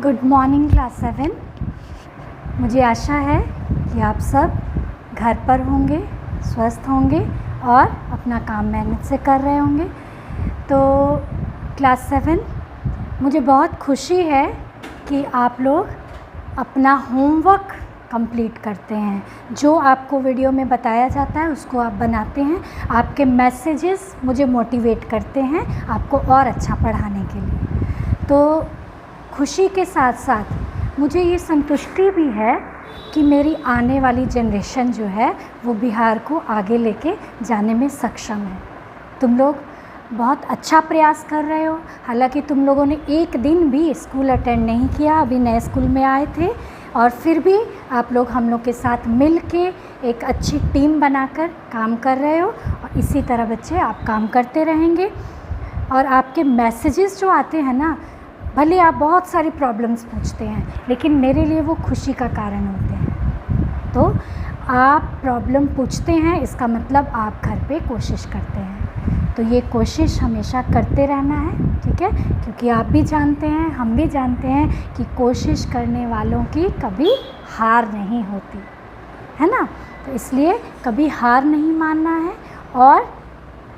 Good morning class 7। मुझे आशा है कि आप सब घर पर होंगे, स्वस्थ होंगे और अपना काम मेहनत से कर रहे होंगे। तो क्लास 7, मुझे बहुत खुशी है कि आप लोग अपना होमवर्क कंप्लीट करते हैं। जो आपको वीडियो में बताया जाता है उसको आप बनाते हैं। आपके मैसेजेस मुझे मोटिवेट करते हैं आपको और अच्छा पढ़ाने के लिए। तो खुशी के साथ साथ मुझे ये संतुष्टि भी है कि मेरी आने वाली जनरेशन जो है वो बिहार को आगे लेके जाने में सक्षम है। तुम लोग बहुत अच्छा प्रयास कर रहे हो। हालांकि तुम लोगों ने एक दिन भी स्कूल अटेंड नहीं किया, अभी नए स्कूल में आए थे, और फिर भी आप लोग हम लोग के साथ मिल के एक अच्छी टीम बनाकर काम कर रहे हो। और इसी तरह बच्चे आप काम करते रहेंगे। और आपके मैसेजेस जो आते हैं ना, भले आप बहुत सारी प्रॉब्लम्स पूछते हैं लेकिन मेरे लिए वो खुशी का कारण होते हैं। तो आप प्रॉब्लम पूछते हैं, इसका मतलब आप घर पे कोशिश करते हैं। तो ये कोशिश हमेशा करते रहना है, ठीक है? क्योंकि आप भी जानते हैं, हम भी जानते हैं कि कोशिश करने वालों की कभी हार नहीं होती है ना। तो इसलिए कभी हार नहीं मानना है। और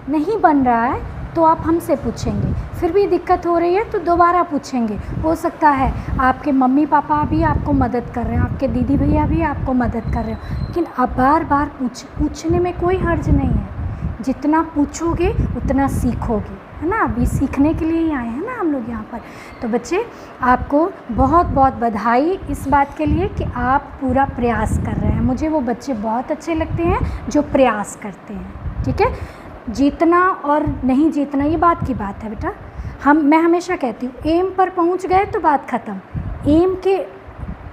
नहीं बन रहा है तो आप हमसे पूछेंगे, फिर भी दिक्कत हो रही है तो दोबारा पूछेंगे। हो सकता है आपके मम्मी पापा भी आपको मदद कर रहे हैं, आपके दीदी भैया भी आपको मदद कर रहे हो, लेकिन अब बार बार पूछने में कोई हर्ज नहीं है। जितना पूछोगे उतना सीखोगे, है ना। अभी सीखने के लिए ही आए हैं ना हम लोग यहाँ पर। तो बच्चे, आपको बहुत बहुत बधाई इस बात के लिए कि आप पूरा प्रयास कर रहे हैं। मुझे वो बच्चे बहुत अच्छे लगते हैं जो प्रयास करते हैं, ठीक है। जीतना और नहीं जीतना ये बात की बात है बेटा। मैं हमेशा कहती हूँ, एम पर पहुँच गए तो बात ख़त्म। एम के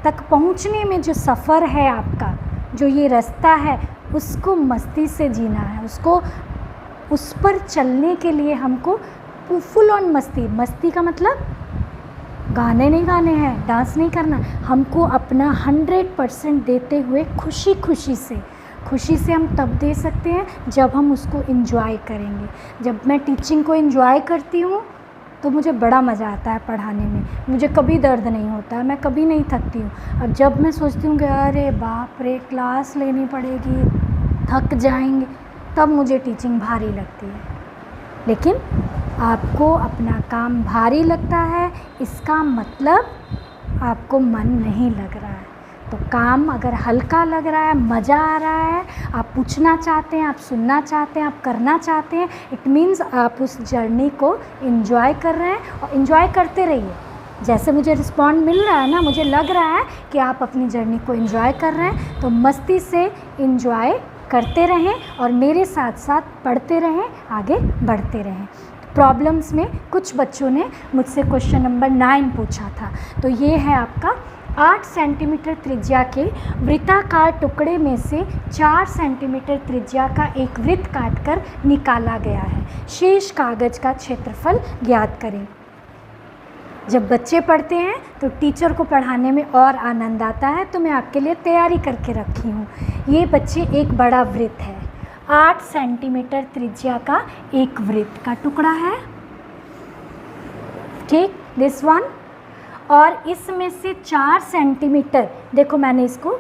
तक पहुँचने में जो सफ़र है आपका, जो ये रास्ता है, उसको मस्ती से जीना है। उस पर चलने के लिए हमको फुल ऑन मस्ती का मतलब गाने नहीं गाने हैं, डांस नहीं करना। हमको अपना 100% देते हुए खुशी से हम तब दे सकते हैं जब हम उसको एंजॉय करेंगे। जब मैं टीचिंग को एंजॉय करती हूँ तो मुझे बड़ा मज़ा आता है पढ़ाने में। मुझे कभी दर्द नहीं होता है, मैं कभी नहीं थकती हूँ। और जब मैं सोचती हूँ कि अरे बाप रे क्लास लेनी पड़ेगी, थक जाएंगे, तब मुझे टीचिंग भारी लगती है। लेकिन आपको अपना काम भारी लगता है, इसका मतलब आपको मन नहीं लग रहा है। तो काम अगर हल्का लग रहा है, मज़ा आ रहा है, आप पूछना चाहते हैं, आप सुनना चाहते हैं, आप करना चाहते हैं, इट मीन्स आप उस जर्नी को एंजॉय कर रहे हैं। और एंजॉय करते रहिए। जैसे मुझे रिस्पॉन्ड मिल रहा है ना, मुझे लग रहा है कि आप अपनी जर्नी को एंजॉय कर रहे हैं। तो मस्ती से एंजॉय करते रहें और मेरे साथ साथ पढ़ते रहें, आगे बढ़ते रहें। प्रॉब्लम्स में कुछ बच्चों ने मुझसे क्वेश्चन नंबर 9 पूछा था। तो ये है आपका 8 सेंटीमीटर त्रिज्या के वृत्ताकार टुकड़े में से 4 सेंटीमीटर त्रिज्या का एक वृत्त काटकर निकाला गया है। शेष कागज का क्षेत्रफल ज्ञात करें। जब बच्चे पढ़ते हैं तो टीचर को पढ़ाने में और आनंद आता है। तो मैं आपके लिए तैयारी करके रखी हूँ। ये बच्चे एक बड़ा वृत्त है, 8 सेंटीमीटर त्रिज्या का एक वृत्त का टुकड़ा है, ठीक, दिस वन। और इसमें से 4 सेंटीमीटर, देखो मैंने इसको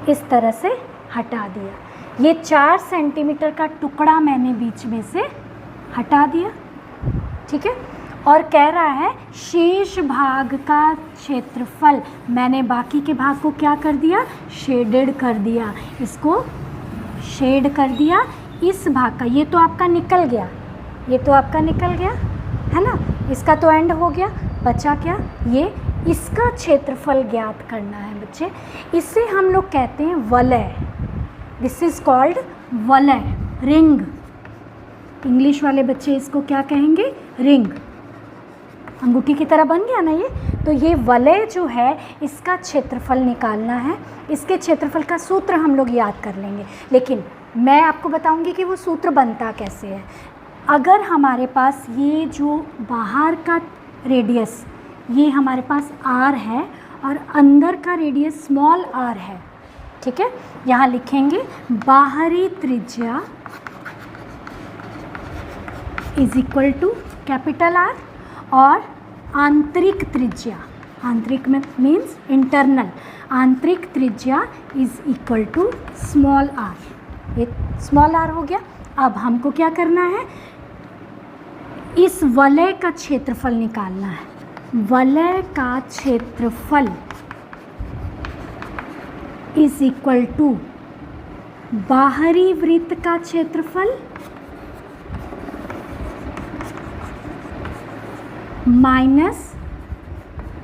इस तरह से हटा दिया। ये 4 सेंटीमीटर का टुकड़ा मैंने बीच में से हटा दिया, ठीक है। और कह रहा है शेष भाग का क्षेत्रफल, मैंने बाकी के भाग को क्या कर दिया, शेडेड कर दिया, इसको शेड कर दिया। इस भाग का, ये तो आपका निकल गया, ये तो आपका निकल गया है ना, इसका तो एंड हो गया, बचा क्या, ये इसका क्षेत्रफल ज्ञात करना है बच्चे। इसे हम लोग कहते हैं वलय। दिस इज़ कॉल्ड वलय, रिंग। इंग्लिश वाले बच्चे इसको क्या कहेंगे, रिंग। अंगूठी की तरह बन गया ना ये। तो ये वलय जो है, इसका क्षेत्रफल निकालना है। इसके क्षेत्रफल का सूत्र हम लोग याद कर लेंगे, लेकिन मैं आपको बताऊंगी कि वो सूत्र बनता कैसे है। अगर हमारे पास ये जो बाहर का रेडियस, ये हमारे पास r है और अंदर का रेडियस स्मॉल r है, ठीक है। यहाँ लिखेंगे बाहरी त्रिज्या is equal to capital R और आंतरिक त्रिज्या, आंतरिक में मीन्स इंटरनल, आंतरिक त्रिज्या is equal to small r. ये स्मॉल आर हो गया। अब हमको क्या करना है, इस वलय का क्षेत्रफल निकालना है। वलय का क्षेत्रफल इज इक्वल टू बाहरी वृत्त का क्षेत्रफल माइनस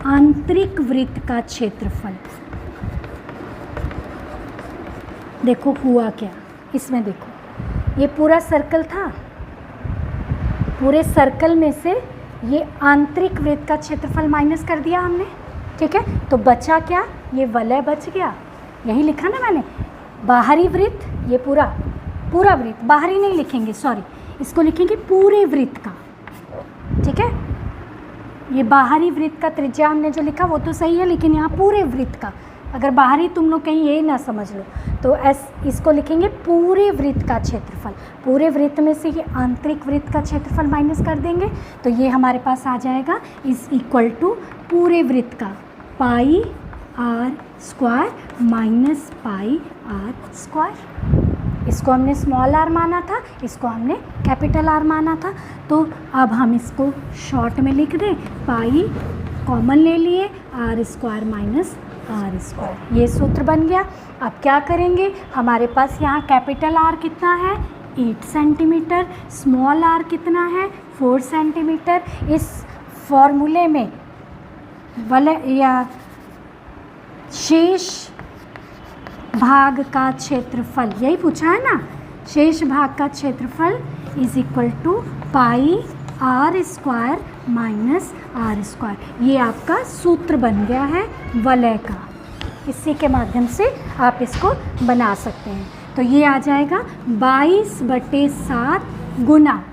आंतरिक वृत्त का क्षेत्रफल। देखो हुआ क्या इसमें, देखो ये पूरा सर्कल था, पूरे सर्कल में से ये आंतरिक वृत्त का क्षेत्रफल माइनस कर दिया हमने, ठीक है। तो बचा क्या, ये वलय बच गया, यही लिखा ना मैंने। बाहरी वृत्त, ये पूरा वृत्त, बाहरी नहीं लिखेंगे, सॉरी, इसको लिखेंगे पूरे वृत्त का, ठीक है। ये बाहरी वृत्त का त्रिज्या हमने जो लिखा वो तो सही है, लेकिन यहाँ पूरे वृत्त का, अगर बाहरी तुम लोग कहीं ये ना समझ लो तो इसको लिखेंगे पूरे वृत्त का क्षेत्रफल। पूरे वृत्त में से ये आंतरिक वृत्त का क्षेत्रफल माइनस कर देंगे तो ये हमारे पास आ जाएगा इज इक्वल टू पूरे वृत्त का pi R square minus pi R square. इसको हमने स्मॉल आर माना था, इसको हमने कैपिटल आर माना था। तो अब हम इसको शॉर्ट में लिख दें, पाई कॉमन ले लिए, R square minus r square, ये सूत्र बन गया। अब क्या करेंगे, हमारे पास यहाँ कैपिटल आर कितना है 8 सेंटीमीटर, स्मॉल आर कितना है 4 सेंटीमीटर। इस फॉर्मूले में वलय या शेष भाग का क्षेत्रफल, यही पूछा है ना, शेष भाग का क्षेत्रफल is equal to pi R square minus r square. ये आपका सूत्र बन गया है वलय का। इसी के माध्यम से आप इसको बना सकते हैं। तो ये आ जाएगा 22/7 गुना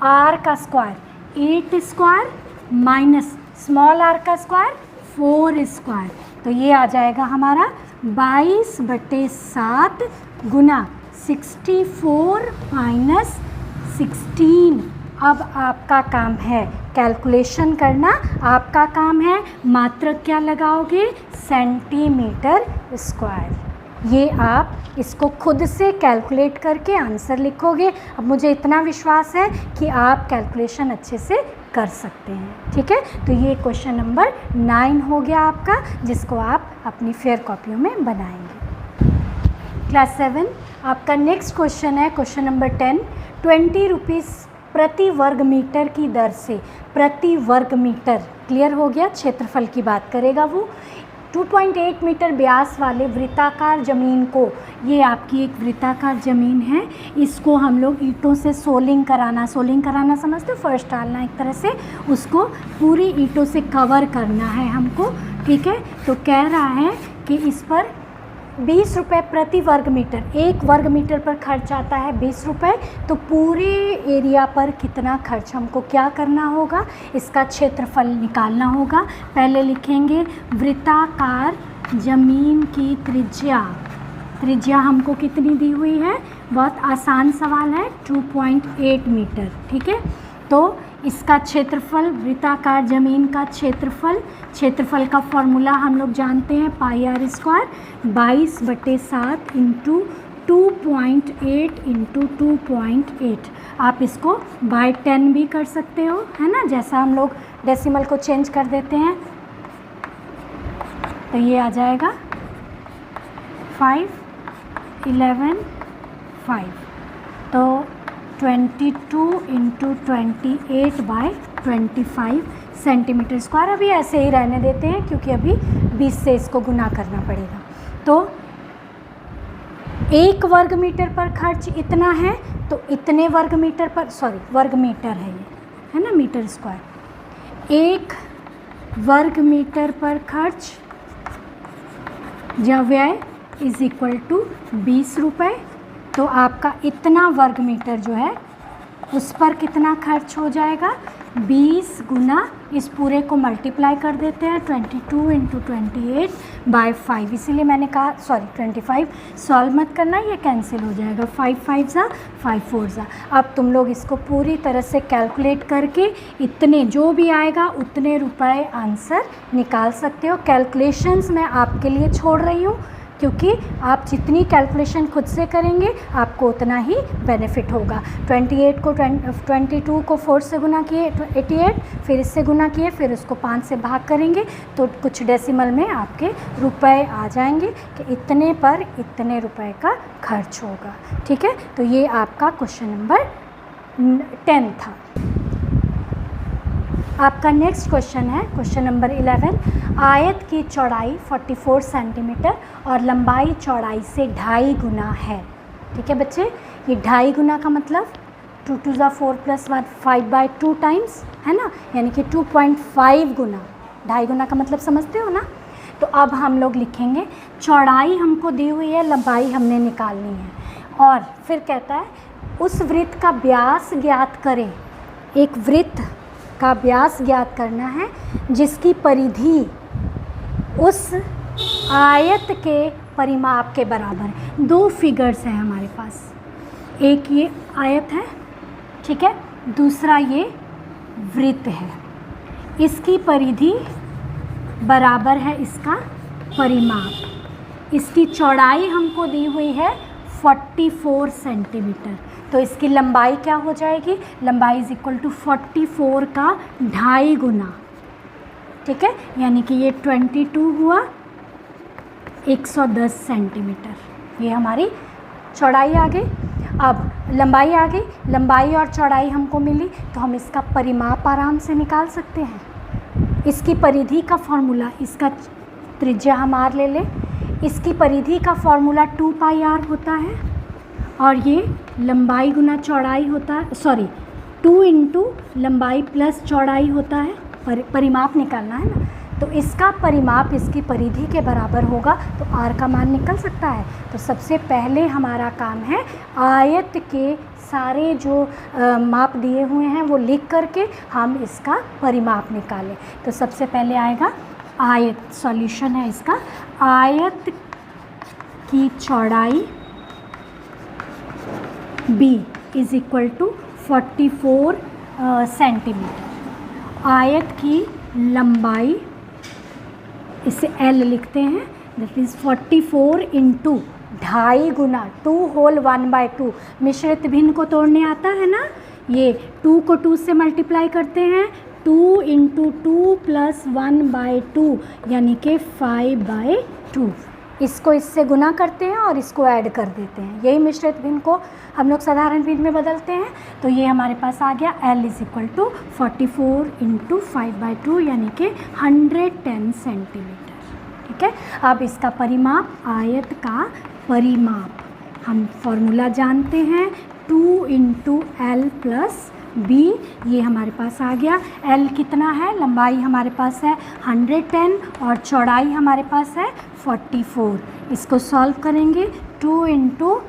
आर का square 8 square minus small r का स्क्वायर 4 स्क्वायर। तो ये आ जाएगा हमारा 22/7 गुना 64 माइनस 16। अब आपका काम है कैलकुलेशन करना, आपका काम है मात्रक क्या लगाओगे, सेंटीमीटर स्क्वायर। ये आप इसको खुद से कैलकुलेट करके आंसर लिखोगे। अब मुझे इतना विश्वास है कि आप कैलकुलेशन अच्छे से कर सकते हैं, ठीक है। तो ये क्वेश्चन नंबर 9 हो गया आपका, जिसको आप अपनी फेयर कॉपियों में बनाएंगे। क्लास 7 आपका नेक्स्ट क्वेश्चन है क्वेश्चन नंबर 10। 20 रुपीज़ प्रति वर्ग मीटर की दर से, प्रति वर्ग मीटर क्लियर हो गया, क्षेत्रफल की बात करेगा वो। 2.8 मीटर व्यास वाले वृत्ताकार ज़मीन को, ये आपकी एक वृत्ताकार ज़मीन है, इसको हम लोग ईंटों से सोलिंग कराना समझते हो, फर्श डालना एक तरह से, उसको पूरी ईंटों से कवर करना है हमको, ठीक है। तो कह रहा है कि इस पर 20 रुपये प्रति वर्ग मीटर, 1 वर्ग मीटर पर खर्च आता है 20 रुपये। तो पूरे एरिया पर कितना खर्च हमको क्या करना होगा, इसका क्षेत्रफल निकालना होगा। पहले लिखेंगे वृत्ताकार जमीन की त्रिज्या हमको कितनी दी हुई है, बहुत आसान सवाल है, 2.8 मीटर, ठीक है। तो इसका क्षेत्रफल, वृत्ताकार जमीन का क्षेत्रफल का फॉर्मूला हम लोग जानते हैं, पाई आर स्क्वायर 22/7 इंटू 2.8 इंटू 2.8। आप इसको बाय 10 भी कर सकते हो, है ना, जैसा हम लोग डेसिमल को चेंज कर देते हैं। तो ये आ जाएगा 5, 11, 5। तो 22 इंटू 28/25 सेंटीमीटर स्क्वायर। अभी ऐसे ही रहने देते हैं क्योंकि अभी 20 से इसको गुना करना पड़ेगा। तो 1 वर्ग मीटर पर खर्च इतना है, तो इतने वर्ग मीटर पर, सॉरी वर्ग मीटर है ये, है ना, मीटर स्क्वायर। 1 वर्ग मीटर पर खर्च या व्यय इज इक्वल टू 20 रुपये। तो आपका इतना वर्ग मीटर जो है उस पर कितना खर्च हो जाएगा, 20 गुना इस पूरे को मल्टीप्लाई कर देते हैं 22 इंटू 28/5, इसीलिए मैंने कहा 25 सॉल्व मत करना, ये कैंसिल हो जाएगा, 5 5 ज़ा 5 4 ज़ा। अब तुम लोग इसको पूरी तरह से कैलकुलेट करके इतने जो भी आएगा उतने रुपए आंसर निकाल सकते हो। कैलकुलेशंस मैं आपके लिए छोड़ रही हूँ, क्योंकि आप जितनी कैलकुलेशन खुद से करेंगे आपको उतना ही बेनिफिट होगा। 22 को 4 से गुना किए 88, फिर इससे गुना किए, फिर उसको 5 से भाग करेंगे तो कुछ डेसिमल में आपके रुपए आ जाएंगे कि इतने पर इतने रुपए का खर्च होगा। ठीक है, तो ये आपका क्वेश्चन नंबर 10 था। आपका नेक्स्ट क्वेश्चन है क्वेश्चन नंबर 11। आयत की चौड़ाई 44 सेंटीमीटर और लंबाई चौड़ाई से 2.5 गुना है। ठीक है बच्चे, ये 2.5 गुना का मतलब 2 2 ज़ा 4 + 1 5/2 टाइम्स है ना, यानी कि 2.5 गुना। 2.5 गुना का मतलब समझते हो ना। तो अब हम लोग लिखेंगे चौड़ाई हमको दी हुई है, लंबाई हमने निकालनी है, और फिर कहता है उस वृत्त का व्यास ज्ञात करें। एक वृत्त का व्यास ज्ञात करना है जिसकी परिधि उस आयत के परिमाप के बराबर है। दो फिगर्स हैं हमारे पास, एक ये आयत है, ठीक है, दूसरा ये वृत्त है। इसकी परिधि बराबर है इसका परिमाप। इसकी चौड़ाई हमको दी हुई है 44 सेंटीमीटर, तो इसकी लंबाई क्या हो जाएगी, लंबाई = 44 का 2.5 गुना। ठीक है, यानी कि ये 22 हुआ 110 सेंटीमीटर, ये हमारी चौड़ाई आ गई। अब लंबाई आ गई, लंबाई और चौड़ाई हमको मिली तो हम इसका परिमाप आराम से निकाल सकते हैं। इसकी परिधि का फॉर्मूला, इसका त्रिज्या हम r ले लें, इसकी परिधि का फॉर्मूला 2πr होता है, और ये लंबाई गुना चौड़ाई होता है, 2 इंटू लंबाई प्लस चौड़ाई होता है। परिमाप निकालना है ना, तो इसका परिमाप इसकी परिधि के बराबर होगा, तो r का मान निकल सकता है। तो सबसे पहले हमारा काम है आयत के सारे जो माप दिए हुए हैं वो लिख करके हम इसका परिमाप निकालें। तो सबसे पहले आएगा आयत, सॉल्यूशन है इसका, आयत की चौड़ाई b = 44 सेंटीमीटर, आयत की लंबाई इसे l लिखते हैं, दैट इज़ 44 इंटू 2.5 गुना 2 होल 1/2। मिश्रित भिन्न को तोड़ने आता है ना, ये 2 को 2 से मल्टीप्लाई करते हैं, 2 इंटू 2 + 1/2 यानी कि 5/2। इसको इससे गुना करते हैं और इसको ऐड कर देते हैं, यही मिश्रित भिन्न को हम लोग साधारण भिन्न में बदलते हैं। तो ये हमारे पास आ गया l = 44 इंटू 5/2 यानी कि 110 सेंटीमीटर। ठीक है, अब इसका परिमाप, आयत का परिमाप, हम फॉर्मूला जानते हैं 2 इंटू l + b, ये हमारे पास आ गया। l कितना है, लंबाई हमारे पास है 110 और चौड़ाई हमारे पास है 44। इसको सॉल्व करेंगे, 2 इंटू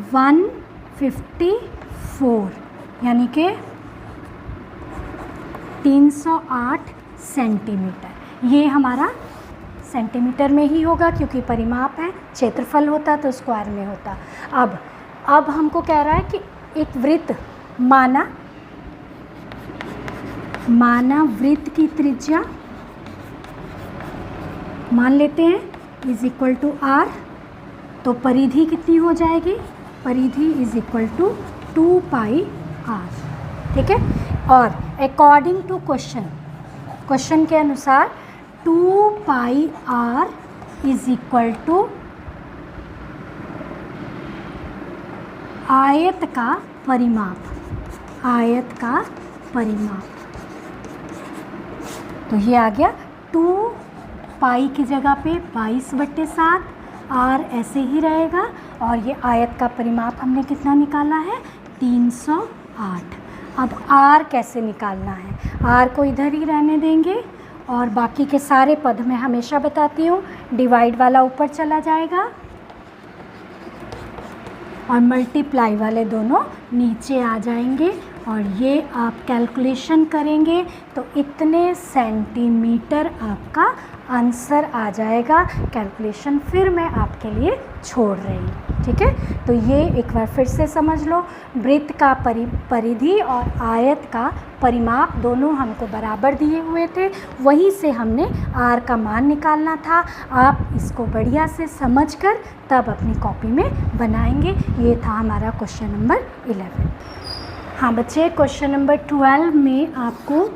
154 यानी कि 308 सेंटीमीटर। ये हमारा सेंटीमीटर में ही होगा क्योंकि परिमाप है, क्षेत्रफल होता तो स्क्वायर में होता। अब हमको कह रहा है कि एक वृत्त माना वृत्त की त्रिज्या मान लेते हैं = r, तो परिधि कितनी हो जाएगी, परिधि = 2πr। ठीक है, और अकॉर्डिंग टू क्वेश्चन के अनुसार 2πr = आयत का परिमाप, आयत का परिमाप। तो ये आ गया 2π की जगह पे 22/7, r ऐसे ही रहेगा, और ये आयत का परिमाप हमने कितना निकाला है 308। अब r कैसे निकालना है, r को इधर ही रहने देंगे और बाकी के सारे पद मैं हमेशा बताती हूँ, डिवाइड वाला ऊपर चला जाएगा और मल्टीप्लाई वाले दोनों नीचे आ जाएंगे, और ये आप कैलकुलेशन करेंगे तो इतने सेंटीमीटर आपका आंसर आ जाएगा। कैलकुलेशन फिर मैं आपके लिए छोड़ रही हूँ, ठीक है। तो ये एक बार फिर से समझ लो, वृत्त का परिधि और आयत का परिमाप दोनों हमको बराबर दिए हुए थे, वहीं से हमने आर का मान निकालना था। आप इसको बढ़िया से समझकर तब अपनी कॉपी में बनाएंगे। ये था हमारा क्वेश्चन नंबर 11। हाँ बच्चे, क्वेश्चन नंबर 12 में आपको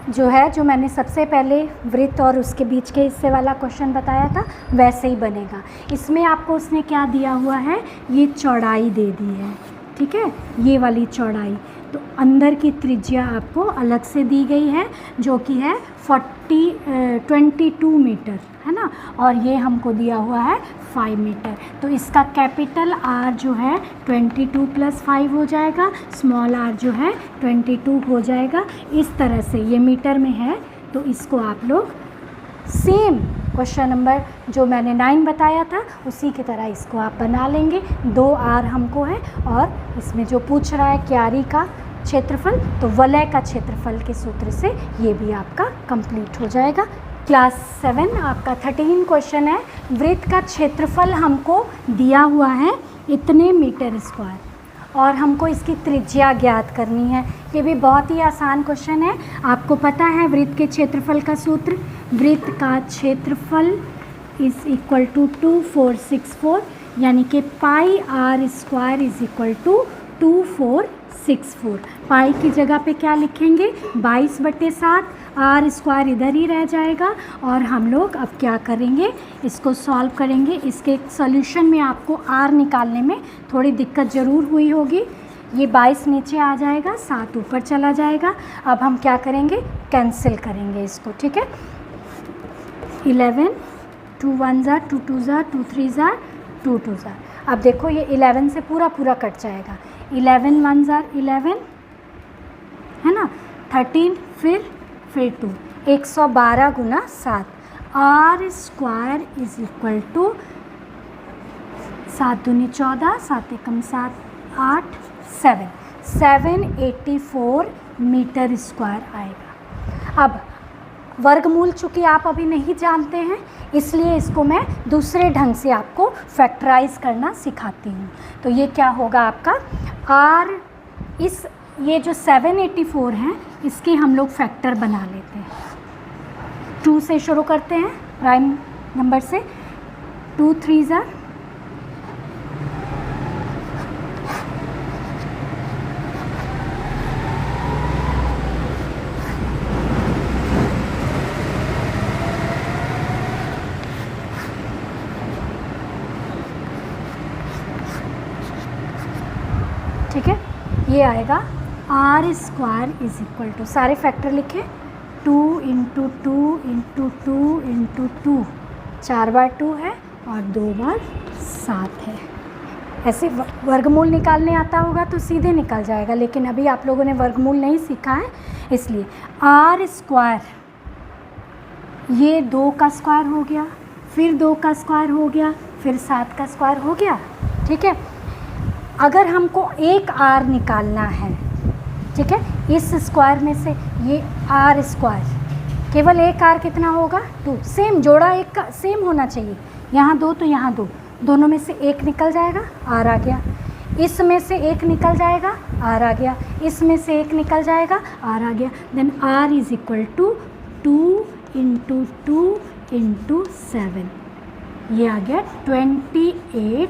जो मैंने सबसे पहले वृत्त और उसके बीच के हिस्से वाला क्वेश्चन बताया था वैसे ही बनेगा। इसमें आपको उसने क्या दिया हुआ है, ये चौड़ाई दे दी है, ठीक है, ये वाली चौड़ाई। तो अंदर की त्रिज्या आपको अलग से दी गई है जो कि है 22 मीटर, है ना, और ये हमको दिया हुआ है 5 मीटर। तो इसका कैपिटल आर जो है 22 + 5 हो जाएगा, स्मॉल आर जो है 22 हो जाएगा। इस तरह से ये मीटर में है, तो इसको आप लोग सेम क्वेश्चन नंबर जो मैंने 9 बताया था उसी की तरह इसको आप बना लेंगे। 2 आर हमको है, और इसमें जो पूछ रहा है क्यारी का क्षेत्रफल, तो वलय का क्षेत्रफल के सूत्र से ये भी आपका कंप्लीट हो जाएगा। क्लास 7 आपका 13 क्वेश्चन है। वृत्त का क्षेत्रफल हमको दिया हुआ है इतने मीटर स्क्वायर, और हमको इसकी त्रिज्या ज्ञात करनी है। ये भी बहुत ही आसान क्वेश्चन है। आपको पता है वृत्त के क्षेत्रफल का सूत्र, वृत्त का क्षेत्रफल = 2464, यानी कि πr² = 2464। पाई की जगह पे क्या लिखेंगे, 22/7, r² इधर ही रह जाएगा। और हम लोग अब क्या करेंगे, इसको सॉल्व करेंगे। इसके सॉल्यूशन में आपको r निकालने में थोड़ी दिक्कत ज़रूर हुई होगी। ये 22 नीचे आ जाएगा, 7 ऊपर चला जाएगा। अब हम क्या करेंगे, कैंसिल करेंगे इसको, ठीक है। 11, 2 1 ज़ा, 2 2 ज़ा, 2 3 ज़ा, 2 2 ज़ा। अब देखो ये 11 से पूरा कट जाएगा। 11 1 ज़ा 11, है ना, 13 फिर 2, 112 × 7, r² = 7 दूनी 14, 7 एकम 7, 8, 784 मीटर स्क्वायर आएगा। अब वर्गमूल चूँकि आप अभी नहीं जानते हैं, इसलिए इसको मैं दूसरे ढंग से आपको फैक्टराइज करना सिखाती हूँ। तो ये क्या होगा आपका r, ये जो 784 हैं इसके हम लोग फैक्टर बना लेते हैं। 2 से शुरू करते हैं, प्राइम नंबर से। 2 3 ज़ा, ठीक है, ये आएगा r² = सारे फैक्टर लिखे, 2 × 2 × 2 × 2, 4 बार 2 है और 2 बार 7 है। ऐसे वर्गमूल निकालने आता होगा तो सीधे निकल जाएगा, लेकिन अभी आप लोगों ने वर्गमूल नहीं सीखा है, इसलिए r², ये 2 का स्क्वायर हो गया, फिर 2 का स्क्वायर हो गया, फिर 7 का स्क्वायर हो गया, ठीक है। अगर हमको एक r निकालना है, ठीक है, इस स्क्वायर में से ये r², केवल एक r कितना होगा, 2। सेम जोड़ा एक का सेम होना चाहिए, यहाँ 2 तो यहाँ 2, दोनों में से एक निकल जाएगा, r आ गया। इस में से एक निकल जाएगा, r आ गया। इस में से एक निकल जाएगा, r आ गया। देन r = 2 × 2 × 7, ये आ गया 28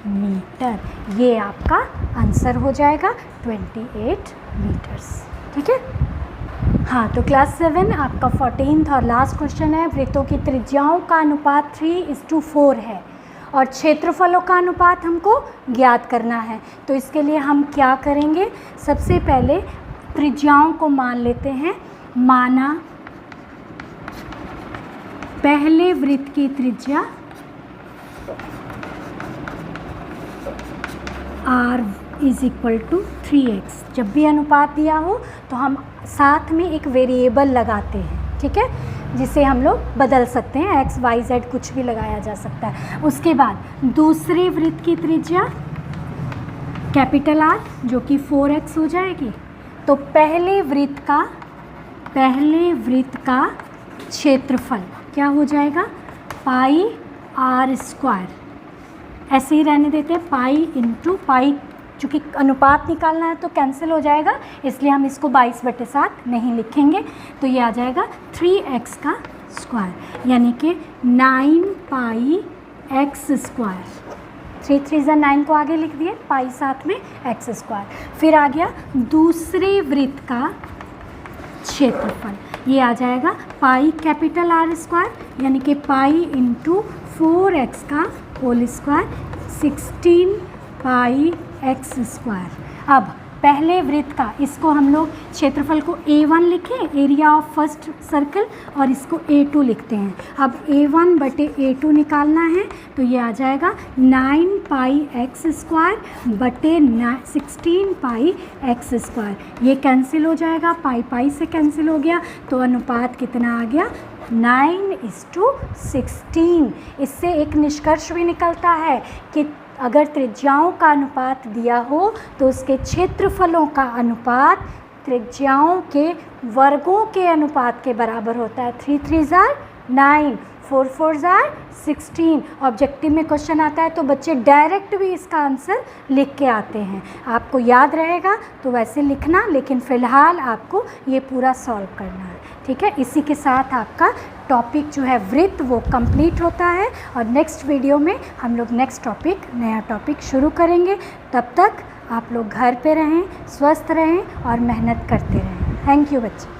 मीटर। ये आपका आंसर हो जाएगा 28 मीटर्स, ठीक है। हाँ, तो क्लास 7 आपका 14th और लास्ट क्वेश्चन है। वृत्तों की त्रिज्याओं का अनुपात 3:4 है और क्षेत्रफलों का अनुपात हमको ज्ञात करना है। तो इसके लिए हम क्या करेंगे, सबसे पहले त्रिज्याओं को मान लेते हैं। माना पहले वृत्त की त्रिज्या r = 3x। जब भी अनुपात दिया हो तो हम साथ में एक वेरिएबल लगाते हैं, ठीक है, जिसे हम लोग बदल सकते हैं, x y z कुछ भी लगाया जा सकता है। उसके बाद दूसरे वृत्त की त्रिज्या कैपिटल R जो कि 4x हो जाएगी। तो पहले वृत्त का क्षेत्रफल क्या हो जाएगा, पाई आर स्क्वायर। ऐसे ही रहने देते हैं, पाई इंटू पाई, चूँकि अनुपात निकालना है तो कैंसिल हो जाएगा, इसलिए हम इसको 22/7 नहीं लिखेंगे। तो ये आ जाएगा 3x का स्क्वायर, यानी कि 9 पाई x स्क्वायर। 3 3 9 को आगे लिख दिए, पाई साथ में x स्क्वायर। फिर आ गया दूसरे वृत्त का क्षेत्रफल, ये आ जाएगा पाई कैपिटल R स्क्वायर, यानी कि पाई इंटू 4x का होल स्क्वायर, 16 पाई x स्क्वायर। अब पहले वृत्त का, इसको हम लोग क्षेत्रफल को A1 लिखें, एरिया ऑफ फर्स्ट सर्कल, और इसको A2 लिखते हैं। अब A1 बटे A2 निकालना है, तो ये आ जाएगा 9 पाई x स्क्वायर बटे 16 पाई x स्क्वायर। ये कैंसिल हो जाएगा, पाई पाई से कैंसिल हो गया, तो अनुपात कितना आ गया, 9:16। इससे एक निष्कर्ष भी निकलता है कि अगर त्रिज्याओं का अनुपात दिया हो तो उसके क्षेत्रफलों का अनुपात त्रिज्याओं के वर्गों के अनुपात के बराबर होता है। 3 3 9, 4 4 16। ऑब्जेक्टिव में क्वेश्चन आता है तो बच्चे डायरेक्ट भी इसका आंसर लिख के आते हैं। आपको याद रहेगा तो वैसे लिखना, लेकिन फ़िलहाल आपको ये पूरा सॉल्व करना है, ठीक है। इसी के साथ आपका टॉपिक जो है वृत्त वो कंप्लीट होता है, और नेक्स्ट वीडियो में हम लोग नेक्स्ट टॉपिक, नया टॉपिक शुरू करेंगे। तब तक आप लोग घर पे रहें, स्वस्थ रहें और मेहनत करते रहें। थैंक यू बच्चे।